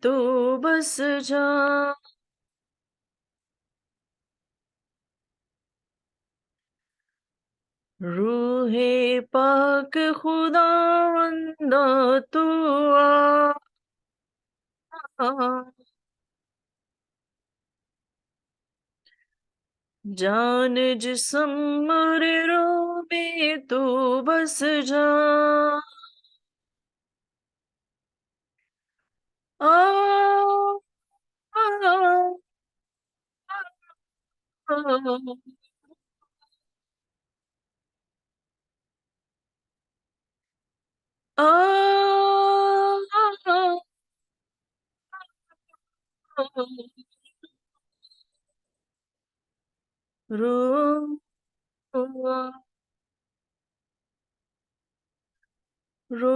تو بس جا، روح پاک خداوندہ تو آ، جان جسم مرے رو میں تو بس جا، آ آ آ رو رو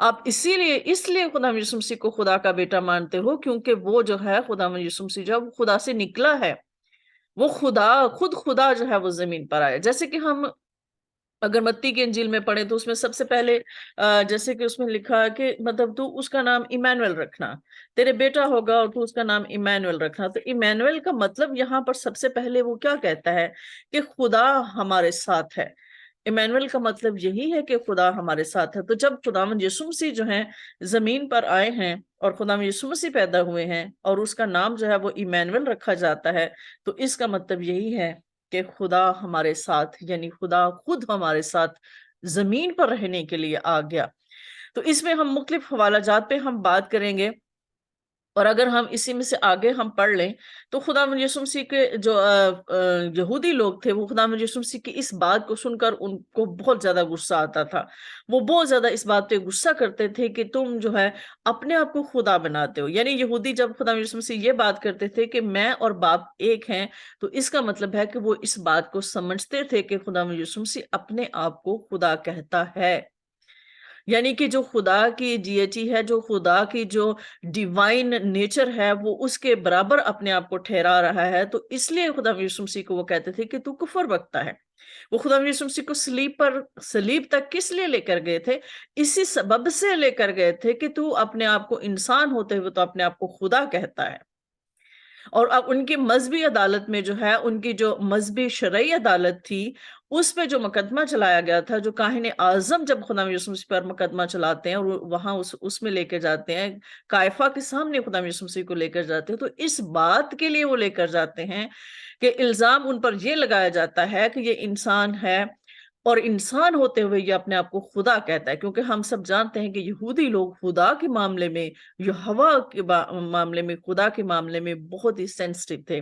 آپ اس لیے خدا یسوع مسیح کو خدا کا بیٹا مانتے ہو، کیونکہ وہ جو ہے خدا یسوع مسیح جو ہے وہ خدا سے نکلا ہے، وہ خدا جو ہے وہ زمین پر آیا. جیسے کہ ہم اگر متی کی انجیل میں پڑھیں تو اس میں سب سے پہلے جیسے کہ اس میں لکھا ہے کہ مطلب تو اس کا نام ایمانویل رکھنا، تیرے بیٹا ہوگا اور تو اس کا نام ایمانویل رکھنا. تو ایمانویل کا مطلب یہاں پر سب سے پہلے وہ کیا کہتا ہے کہ خدا ہمارے ساتھ ہے. ایمانویل کا مطلب یہی ہے کہ خدا ہمارے ساتھ ہے. تو جب خداوند یسوع مسیح جو ہیں زمین پر آئے ہیں اور خداوند یسوع مسیح پیدا ہوئے ہیں اور اس کا نام جو ہے وہ ایمانویل رکھا جاتا ہے، تو اس کا مطلب یہی ہے کہ خدا ہمارے ساتھ، یعنی خدا خود ہمارے ساتھ زمین پر رہنے کے لیے آ گیا. تو اس میں ہم مختلف حوالہ جات پہ ہم بات کریں گے، اور اگر ہم اسی میں سے آگے ہم پڑھ لیں تو خدا یسوع مسیح کے جو یہودی لوگ تھے، وہ خدا یسوع مسیح کی اس بات کو سن کر ان کو بہت زیادہ غصہ آتا تھا. وہ بہت زیادہ اس بات پہ غصہ کرتے تھے کہ تم جو ہے اپنے آپ کو خدا بناتے ہو. یعنی یہودی جب خدا یسوع مسیح یہ بات کرتے تھے کہ میں اور باپ ایک ہیں، تو اس کا مطلب ہے کہ وہ اس بات کو سمجھتے تھے کہ خدا یسوع مسیح اپنے آپ کو خدا کہتا ہے. یعنی کہ جو خدا کی ڈیٹی ہے، جو خدا کی جو ڈیوائن نیچر ہے، وہ اس کے برابر اپنے آپ کو ٹھہرا رہا ہے. تو اس لیے خدا یسوع مسیح کو وہ کہتے تھے کہ تو کفر بکتا ہے. وہ خدا یسوع مسیح کو صلیب تک کس لیے لے کر گئے تھے؟ اسی سبب سے لے کر گئے تھے کہ تو اپنے آپ کو انسان ہوتے ہوئے تو اپنے آپ کو خدا کہتا ہے. اور اب ان کی مذہبی عدالت میں جو ہے، ان کی جو مذہبی شرعی عدالت تھی، اس پہ جو مقدمہ چلایا گیا تھا، جو کاہن اعظم جب خدا یسوع مسیح پر مقدمہ چلاتے ہیں اور وہاں اس میں لے کے جاتے ہیں، قیافہ کے سامنے خدا یسوع مسیح کو لے کر جاتے ہیں، تو اس بات کے لیے وہ لے کر جاتے ہیں کہ الزام ان پر یہ لگایا جاتا ہے کہ یہ انسان ہے، اور انسان ہوتے ہوئے یہ اپنے آپ کو خدا کہتا ہے. کیونکہ ہم سب جانتے ہیں کہ یہودی لوگ خدا کے معاملے میں، یہوہ کے معاملے میں، خدا کے معاملے میں بہت ہی سینسٹیو تھے،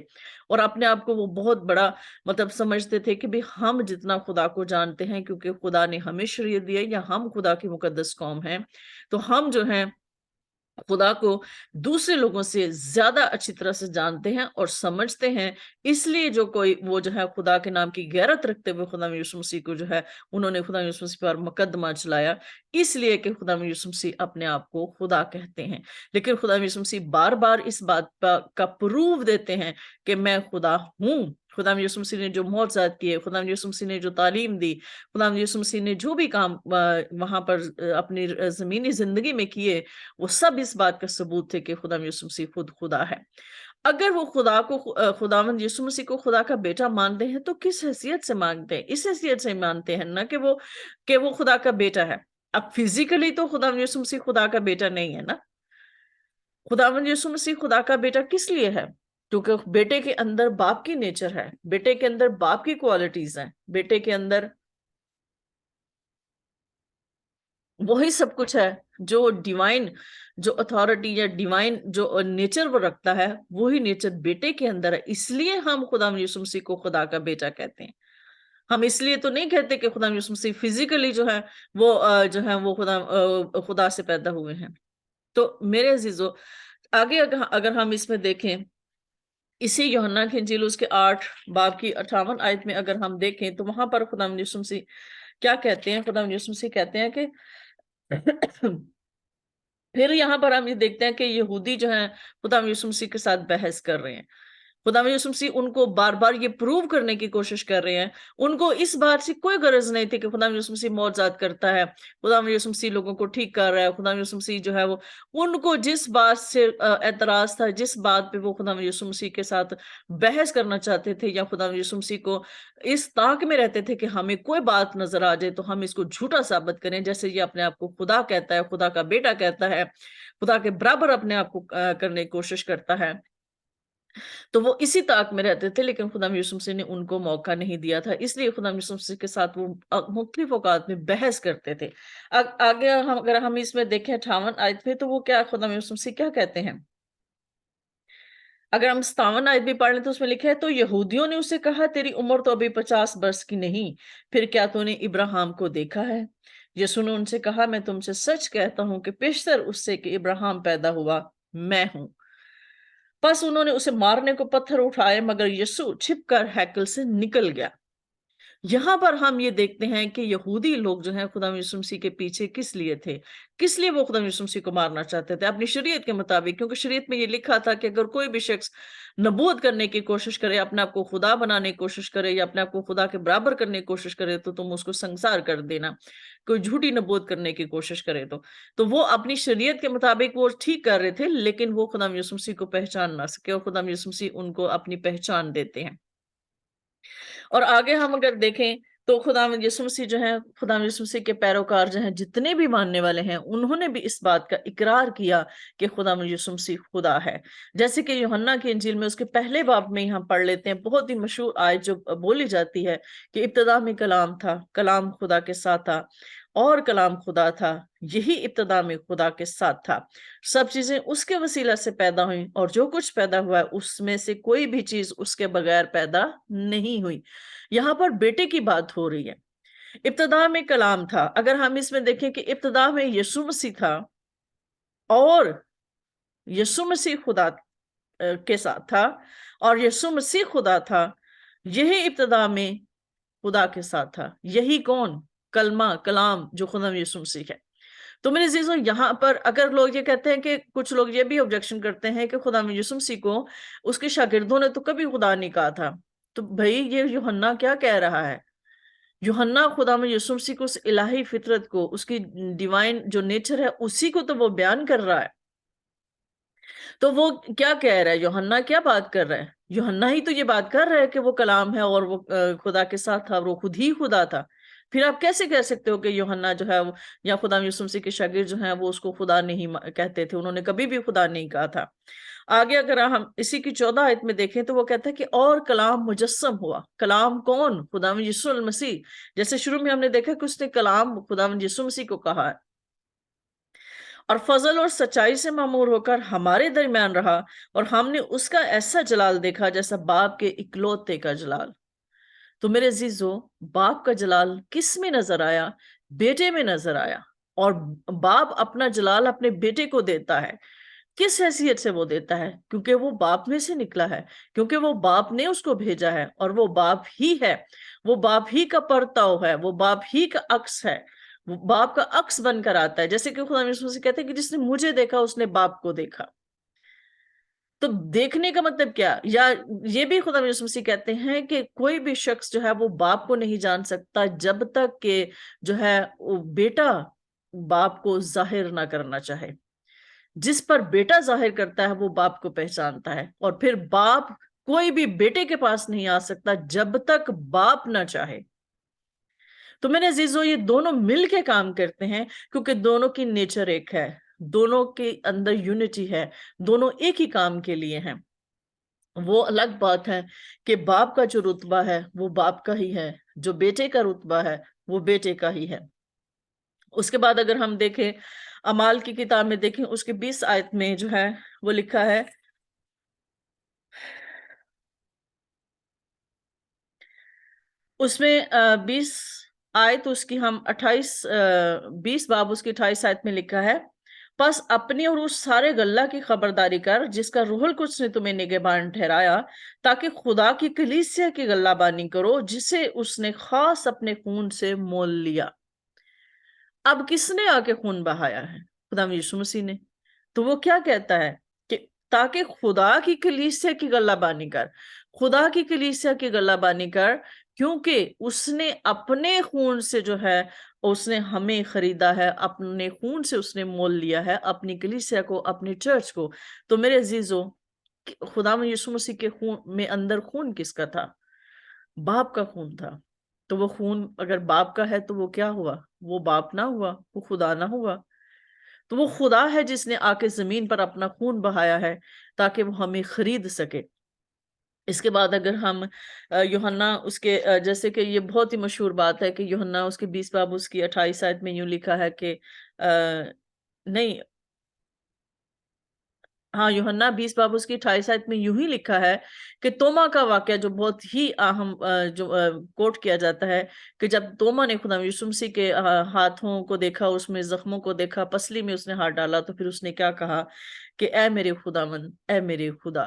اور اپنے آپ کو وہ بہت بڑا مطلب سمجھتے تھے کہ بھی ہم جتنا خدا کو جانتے ہیں، کیونکہ خدا نے ہمیں شریعت دی ہے، یا ہم خدا کی مقدس قوم ہیں، تو ہم جو ہیں خدا کو دوسرے لوگوں سے زیادہ اچھی طرح سے جانتے ہیں اور سمجھتے ہیں. اس لیے جو کوئی وہ جو ہے خدا کے نام کی غیرت رکھتے ہوئے خدا یسوع مسیح کو جو ہے انہوں نے خدا یسوع مسیح پر مقدمہ چلایا، اس لیے کہ خدا یسوع مسیح اپنے آپ کو خدا کہتے ہیں. لیکن خدا یسوع مسیح بار بار اس بات کا پروف دیتے ہیں کہ میں خدا ہوں. خدا یسوع مسیح نے جو معجزات کیے، خدا یسوع مسیح نے جو تعلیم دی، خدا یسوع مسیح نے جو بھی کام وہاں پر اپنی زمینی زندگی میں کیے، وہ سب اس بات کا ثبوت تھے کہ خدا یسوع مسیح خود خدا ہے. اگر وہ خداوند یسوع مسیح کو خدا کا بیٹا مانتے ہیں تو کس حیثیت سے مانتے ہیں؟ اس حیثیت سے مانتے ہیں نہ کہ وہ خدا کا بیٹا ہے. اب فزیکلی تو خدا یسوع مسیح خدا کا بیٹا نہیں ہے نا. خداوند یسوع مسیح خدا کا بیٹا کس لیے ہے؟ کیونکہ بیٹے کے اندر باپ کی نیچر ہے، بیٹے کے اندر باپ کی کوالٹیز ہیں، بیٹے کے اندر وہی سب کچھ ہے جو ڈیوائن، جو اتھارٹی یا ڈیوائن جو نیچر وہ رکھتا ہے، وہی نیچر بیٹے کے اندر ہے. اس لیے ہم خدا یسوع مسیح کو خدا کا بیٹا کہتے ہیں. ہم اس لیے تو نہیں کہتے کہ خدا یسوع مسیح فزیکلی جو ہے وہ خدا سے پیدا ہوئے ہیں. تو میرے عزیزو، آگے اگر ہم اس میں دیکھیں، اسی یوحنا کی انجیل اس کے 8 باب کی 58 آیت میں اگر ہم دیکھیں تو وہاں پر خدا یسوع مسیح کیا کہتے ہیں؟ خدا یسوع مسیح کہتے ہیں کہ پھر یہاں پر ہم یہ دیکھتے ہیں کہ یہودی جو ہیں خدا یسوع مسیح کے ساتھ بحث کر رہے ہیں. خدا یسوع مسیح ان کو بار بار یہ پروو کرنے کی کوشش کر رہے ہیں. ان کو اس بات سے کوئی غرض نہیں تھی کہ خدا یسوع مسیح معجزات کرتا ہے، خدا یسوع مسیح لوگوں کو ٹھیک کر رہا ہے. خدا یسوع مسیح جو ہے وہ ان کو جس بات سے اعتراض تھا، جس بات پہ وہ خدا یسوع مسیح کے ساتھ بحث کرنا چاہتے تھے، یا خدا یسوع مسیح کو اس طاق میں رہتے تھے کہ ہمیں کوئی بات نظر آ جائے تو ہم اس کو جھوٹا ثابت کریں، جیسے یہ اپنے آپ کو خدا کہتا ہے، خدا کا بیٹا کہتا ہے، خدا کے برابر اپنے آپ کو کرنے کی کوشش کرتا ہے. تو وہ اسی طاق میں رہتے تھے، لیکن خدا یسوع مسیح نے ان کو موقع نہیں دیا تھا. اس لیے خدا یسوع مسیح کے ساتھ وہ مختلف اوقات میں بحث کرتے تھے. آگے اگر ہم اس میں دیکھیں 58 آیت میں، تو وہ کیا خدا یسوع مسیح کیا کہتے ہیں؟ اگر ہم 57 آیت بھی پڑھ لیں تو اس میں لکھا ہے، تو یہودیوں نے اسے کہا، تیری عمر تو ابھی 50 برس کی نہیں، پھر کیا تو نے ابراہیم کو دیکھا ہے؟ یسوع نے ان سے کہا، میں تم سے سچ کہتا ہوں کہ پیشتر اس سے کہ ابراہیم پیدا ہوا میں ہوں. پس انہوں نے اسے مارنے کو پتھر اٹھائے، مگر یسوع چھپ کر ہیکل سے نکل گیا. یہاں پر ہم یہ دیکھتے ہیں کہ یہودی لوگ جو ہیں خدا یسوع مسیح کے پیچھے کس لیے تھے، کس لیے وہ خدا یسوع مسیح کو مارنا چاہتے تھے؟ اپنی شریعت کے مطابق، کیونکہ شریعت میں یہ لکھا تھا کہ اگر کوئی بھی شخص نبوت کرنے کی کوشش کرے، اپنے آپ کو خدا بنانے کی کوشش کرے یا اپنے آپ کو خدا کے برابر کرنے کی کوشش کرے تو تم اس کو سنسار کر دینا، کوئی جھوٹی نبوت کرنے کی کوشش کرے تو وہ اپنی شریعت کے مطابق وہ ٹھیک کر رہے تھے، لیکن وہ خدا یسوع مسیح کو پہچان نہ سکے، اور خدا یسوع مسیح ان کو اپنی پہچان دیتے ہیں۔ اور آگے ہم اگر دیکھیں تو خدا یسوع مسیح جو ہے، خدا یسوع مسیح کے پیروکار جو ہیں، جتنے بھی ماننے والے ہیں، انہوں نے بھی اس بات کا اقرار کیا کہ خدا یسوع مسیح خدا ہے۔ جیسے کہ یوحنا کی انجیل میں اس کے پہلے باب میں ہی ہم پڑھ لیتے ہیں، بہت ہی مشہور آیت جو بولی جاتی ہے کہ ابتدا میں کلام تھا، کلام خدا کے ساتھ تھا اور کلام خدا تھا، یہی ابتدا میں خدا کے ساتھ تھا، سب چیزیں اس کے وسیلہ سے پیدا ہوئیں، اور جو کچھ پیدا ہوا ہے اس میں سے کوئی بھی چیز اس کے بغیر پیدا نہیں ہوئی۔ یہاں پر بیٹے کی بات ہو رہی ہے۔ ابتدا میں کلام تھا، اگر ہم اس میں دیکھیں کہ ابتدا میں یسوع مسیح تھا اور یسوع مسیح خدا کے ساتھ تھا اور یسوع مسیح خدا تھا، یہی ابتدا میں خدا کے ساتھ تھا۔ یہی کون؟ کلمہ، کلام، جو خدا یسوع مسیح ہے۔ تو میرے عزیزوں، یہاں پر اگر لوگ یہ کہتے ہیں کہ کچھ لوگ یہ بھی آبجیکشن کرتے ہیں کہ خدا یسوع مسیح کو اس کے شاگردوں نے تو کبھی خدا نہیں کہا تھا، تو بھائی یہ یوحنا کیا کہہ رہا ہے؟ یوحنا خدا یسوع مسیح کو، اس الہی فطرت کو، اس کی ڈیوائن جو نیچر ہے، اسی کو تو وہ بیان کر رہا ہے۔ تو وہ کیا کہہ رہا ہے؟ یوحنا کیا بات کر رہا ہے؟ یوحنا ہی تو یہ بات کر رہا ہے کہ وہ کلام ہے اور وہ خدا کے ساتھ تھا اور وہ خود ہی خدا تھا۔ پھر آپ کیسے کہہ سکتے ہو کہ یوحنا جو ہے یا خدا یسوع مسیح کے شاگرد جو ہیں وہ اس کو خدا نہیں کہتے تھے؟ انہوں نے کبھی بھی خدا نہیں کہا تھا۔ آگے اگر ہم اسی کی 14 آیت میں دیکھیں تو وہ کہتا ہے کہ اور کلام مجسم ہوا۔ کلام کون؟ خدا یسوع المسیح۔ جیسے شروع میں ہم نے دیکھا کہ اس نے کلام خدا یسوع مسیح کو کہا ہے، اور فضل اور سچائی سے معمور ہو کر ہمارے درمیان رہا، اور ہم نے اس کا ایسا جلال دیکھا جیسا باپ کے اکلوتے کا جلال۔ تو میرے عزیزو، باپ کا جلال کس میں نظر آیا؟ بیٹے میں نظر آیا، اور باپ اپنا جلال اپنے بیٹے کو دیتا ہے۔ کس حیثیت سے وہ دیتا ہے؟ کیونکہ وہ باپ میں سے نکلا ہے، کیونکہ وہ باپ نے اس کو بھیجا ہے، اور وہ باپ ہی ہے، وہ باپ ہی کا پرتاؤ ہے، وہ باپ ہی کا عکس ہے، وہ باپ کا عکس بن کر آتا ہے۔ جیسے کہ خدا یسوع سے کہتے ہیں کہ جس نے مجھے دیکھا اس نے باپ کو دیکھا۔ تو دیکھنے کا مطلب کیا؟ یا یہ بھی خدا یسوع مسیح کہتے ہیں کہ کوئی بھی شخص جو ہے وہ باپ کو نہیں جان سکتا جب تک کہ جو ہے وہ بیٹا باپ کو ظاہر نہ کرنا چاہے۔ جس پر بیٹا ظاہر کرتا ہے وہ باپ کو پہچانتا ہے، اور پھر باپ کوئی بھی بیٹے کے پاس نہیں آ سکتا جب تک باپ نہ چاہے۔ تو میرے عزیزو، یہ دونوں مل کے کام کرتے ہیں کیونکہ دونوں کی نیچر ایک ہے، دونوں کے اندر یونٹی ہے، دونوں ایک ہی کام کے لیے ہیں۔ وہ الگ بات ہے کہ باپ کا جو رتبہ ہے وہ باپ کا ہی ہے، جو بیٹے کا رتبہ ہے وہ بیٹے کا ہی ہے۔ اس کے بعد اگر ہم دیکھیں اعمال کی کتاب میں، دیکھیں اس کے 20 آیت میں جو ہے وہ لکھا ہے، اس میں 20 آیت اس کی ہم 20 باب اس کی 28 آیت میں لکھا ہے، پس اپنی اور اس سارے گلہ کی خبرداری کر جس کا روح القدس نے تمہیں نگہبان ٹھہرایا، تاکہ خدا کی کلیسیا کی گلہ بانی کرو جسے اس نے خاص اپنے خون سے مول لیا۔ اب کس نے آ کے خون بہایا ہے؟ خدا یسوع مسیح نے۔ تو وہ کیا کہتا ہے کہ تاکہ خدا کی کلیسیا کی گلہ بانی کر، خدا کی کلیسیا کی گلہ بانی کر، کیونکہ اس نے اپنے خون سے جو ہے اس نے ہمیں خریدا ہے، اپنے خون سے اس نے مول لیا ہے اپنی کلیسیا کو، اپنی چرچ کو۔ تو میرے عزیزو، خدا یسوع مسیح کے خون میں اندر خون کس کا تھا؟ باپ کا خون تھا۔ تو وہ خون اگر باپ کا ہے تو وہ کیا ہوا؟ وہ باپ نہ ہوا، وہ خدا نہ ہوا۔ تو وہ خدا ہے جس نے آ کے زمین پر اپنا خون بہایا ہے تاکہ وہ ہمیں خرید سکے۔ اس کے بعد اگر ہم یوحنا اس کے جیسے کہ یہ بہت ہی مشہور بات ہے کہ یوحنا اس کے 20 باب اس کی 28 آیت میں یوں لکھا ہے کہ نہیں، ہاں، یوحنا 20 باب اس کی 28 آیت میں یوں ہی لکھا ہے کہ توما کا واقعہ جو بہت ہی اہم جو کوٹ کیا جاتا ہے کہ جب توما نے خدا یسوع مسیح کے ہاتھوں کو دیکھا، اس میں زخموں کو دیکھا، پسلی میں اس نے ہاتھ ڈالا، تو پھر اس نے کیا کہا کہ اے میرے خداوند، اے میرے خدا۔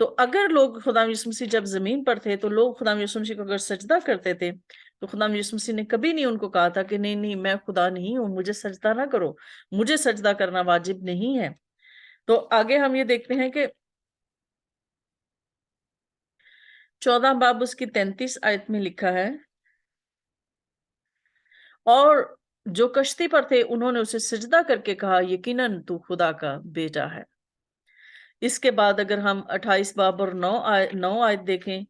تو اگر لوگ خدا یسوع مسیح جب زمین پر تھے تو لوگ خدا یسوع مسیح کو اگر سجدہ کرتے تھے تو خدا یسوع مسیح نے کبھی نہیں ان کو کہا تھا کہ نہیں نہیں میں خدا نہیں ہوں، مجھے سجدہ نہ کرو، مجھے سجدہ کرنا واجب نہیں ہے۔ تو آگے ہم یہ دیکھتے ہیں کہ 14 باب اس کی 33 آیت میں لکھا ہے، اور جو کشتی پر تھے انہوں نے اسے سجدہ کر کے کہا یقیناً تو خدا کا بیٹا ہے۔ اس کے بعد اگر ہم 28 باب اور 9 آیت دیکھیں،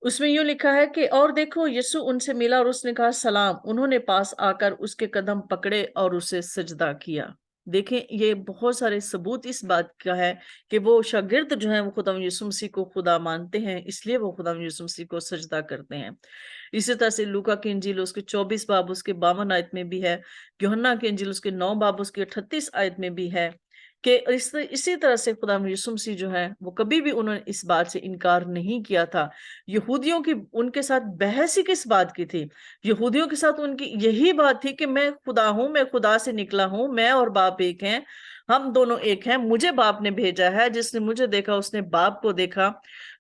اس میں یوں لکھا ہے کہ اور دیکھو یسوع ان سے ملا اور اس نے کہا سلام، انہوں نے پاس آ کر اس کے قدم پکڑے اور اسے سجدہ کیا۔ دیکھیں یہ بہت سارے ثبوت اس بات کا ہے کہ وہ شاگرد جو ہیں وہ خدا یسوع مسیح کو خدا مانتے ہیں، اس لیے وہ خدا یسوع مسیح کو سجدہ کرتے ہیں۔ اسی طرح سے لوکا کی انجیل اس کے 24 باب اس کے 52 آیت میں بھی ہے، یوحنا کی انجیل اس کے 9 باب اس کے 38 آیت میں بھی ہے کہ اسی طرح سے خدا یسوع مسیح جو ہے وہ کبھی بھی انہوں نے اس بات سے انکار نہیں کیا تھا۔ یہودیوں کی ان کے ساتھ بحث ہی کس بات کی تھی؟ یہودیوں کے ساتھ ان کی یہی بات تھی کہ میں خدا ہوں، میں خدا سے نکلا ہوں، میں اور باپ ایک ہیں، ہم دونوں ایک ہیں، مجھے باپ نے بھیجا ہے، جس نے مجھے دیکھا اس نے باپ کو دیکھا۔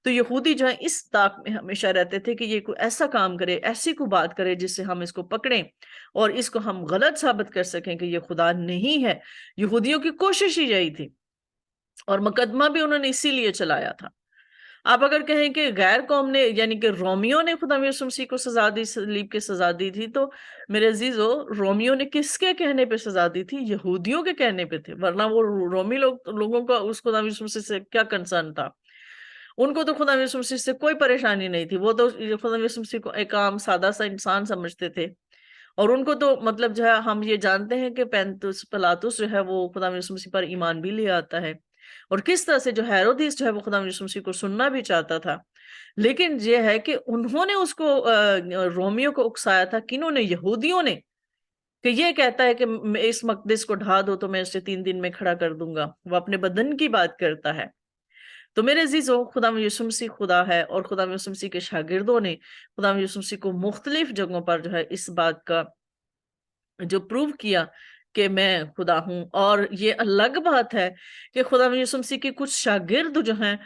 تو یہودی جو ہے اس طاق میں ہمیشہ رہتے تھے کہ یہ کوئی ایسا کام کرے، ایسی کوئی بات کرے جس سے ہم اس کو پکڑیں اور اس کو ہم غلط ثابت کر سکیں کہ یہ خدا نہیں ہے۔ یہودیوں کی کوشش ہی یہی تھی اور مقدمہ بھی انہوں نے اسی لیے چلایا تھا۔ آپ اگر کہیں کہ غیر قوم نے یعنی کہ رومیوں نے خدا یسوع مسیح کو سزا دی، صلیب کی سزا دی تھی، تو میرے عزیزو رومیوں نے کس کے کہنے پہ سزا دی تھی؟ یہودیوں کے کہنے پہ تھے، ورنہ وہ رومی لوگوں کا اس خدا یسوع مسیح سے کیا کنسرن تھا؟ ان کو تو خدا یسوع مسیح سے کوئی پریشانی نہیں تھی، وہ تو خدا یسوع مسیح کو ایک عام سادہ سا انسان سمجھتے تھے، اور ان کو تو مطلب جو ہے ہم یہ جانتے ہیں کہ پلاطس جو ہے وہ خدا یسوع مسیح پر ایمان بھی لے آتا ہے، اور کس طرح سے جو ہیرودیس جو ہے وہ خدا یسوع مسیح کو سننا بھی چاہتا تھا، لیکن یہ ہے کہ انہوں نے اس کو رومیوں کو اکسایا تھا، کنہوں نے؟ یہودیوں نے، کہ یہ کہتا ہے کہ اس مقدس کو ڈھا دو تو میں اسے 3 دن میں کھڑا کر دوں گا، وہ اپنے بدن کی بات کرتا ہے۔ تو میرے عزیزو خدا یسوع مسیح خدا ہے، اور خدا یسوع مسیح کے شاگردوں نے خدا یسوع مسیح کو مختلف جگہوں پر جو ہے اس بات کا جو پروو کیا کہ میں خدا ہوں۔ اور یہ الگ بات ہے کہ خدا یسوع مسیح کے کچھ شاگرد جو ہیں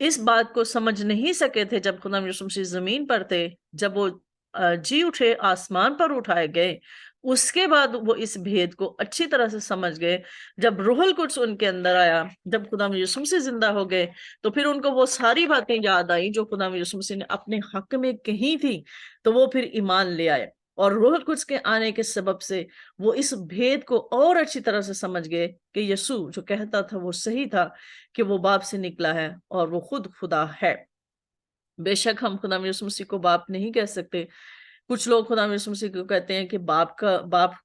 اس بات کو سمجھ نہیں سکے تھے جب خدا یسوع مسیح زمین پر تھے، جب وہ جی اٹھے، آسمان پر اٹھائے گئے، اس کے بعد وہ اس بھید کو اچھی طرح سے سمجھ گئے۔ جب روح القدس ان کے اندر آیا، جب خدا یسوع مسیح زندہ ہو گئے، تو پھر ان کو وہ ساری باتیں یاد آئیں جو خدا یسوع مسیح نے اپنے حق میں کہی تھی، تو وہ پھر ایمان لے آئے، اور روح القدس کے آنے کے سبب سے وہ اس بھید کو اور اچھی طرح سے سمجھ گئے کہ یسوع جو کہتا تھا وہ صحیح تھا، کہ وہ باپ سے نکلا ہے اور وہ خود خدا ہے۔ بے شک ہم خدا یسوع مسیح کو باپ نہیں کہہ سکتے۔ کچھ لوگ خدا یسوع مسیح کو کہتے ہیں کہ باپ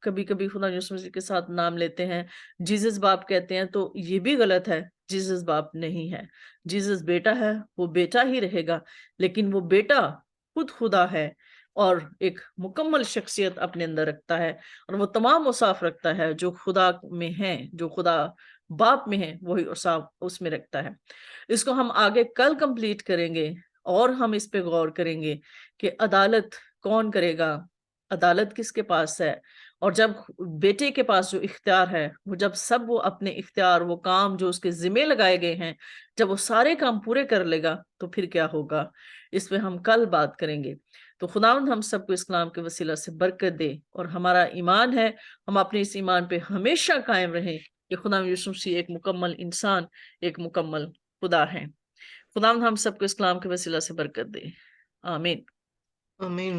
کبھی کبھی خدا یسوع مسیح کے ساتھ نام لیتے ہیں، جیزس باپ کہتے ہیں، تو یہ بھی غلط ہے۔ جیزس باپ نہیں ہے، جیزس بیٹا ہے، وہ بیٹا ہی رہے گا، لیکن وہ بیٹا خود خدا ہے اور ایک مکمل شخصیت اپنے اندر رکھتا ہے، اور وہ تمام اوصاف رکھتا ہے جو خدا میں ہیں، جو خدا باپ میں ہیں وہی اوصاف اس میں رکھتا ہے۔ اس کو ہم آگے کل کمپلیٹ کریں گے، اور ہم اس پہ غور کریں گے کہ عدالت کون کرے گا، عدالت کس کے پاس ہے، اور جب بیٹے کے پاس جو اختیار ہے، وہ جب سب وہ اپنے اختیار، وہ کام جو اس کے ذمہ لگائے گئے ہیں، جب وہ سارے کام پورے کر لے گا تو پھر کیا ہوگا، اس پہ ہم کل بات کریں گے۔ تو خداوند ہم سب کو اس کلام کے وسیلہ سے برکت دے، اور ہمارا ایمان ہے ہم اپنے اس ایمان پہ ہمیشہ قائم رہیں کہ خدا یسوع مسیح ایک مکمل انسان، ایک مکمل خدا ہے۔ خداوند ہم سب کو اس کلام کے وسیلہ سے برکت دے، آمین۔ آمین۔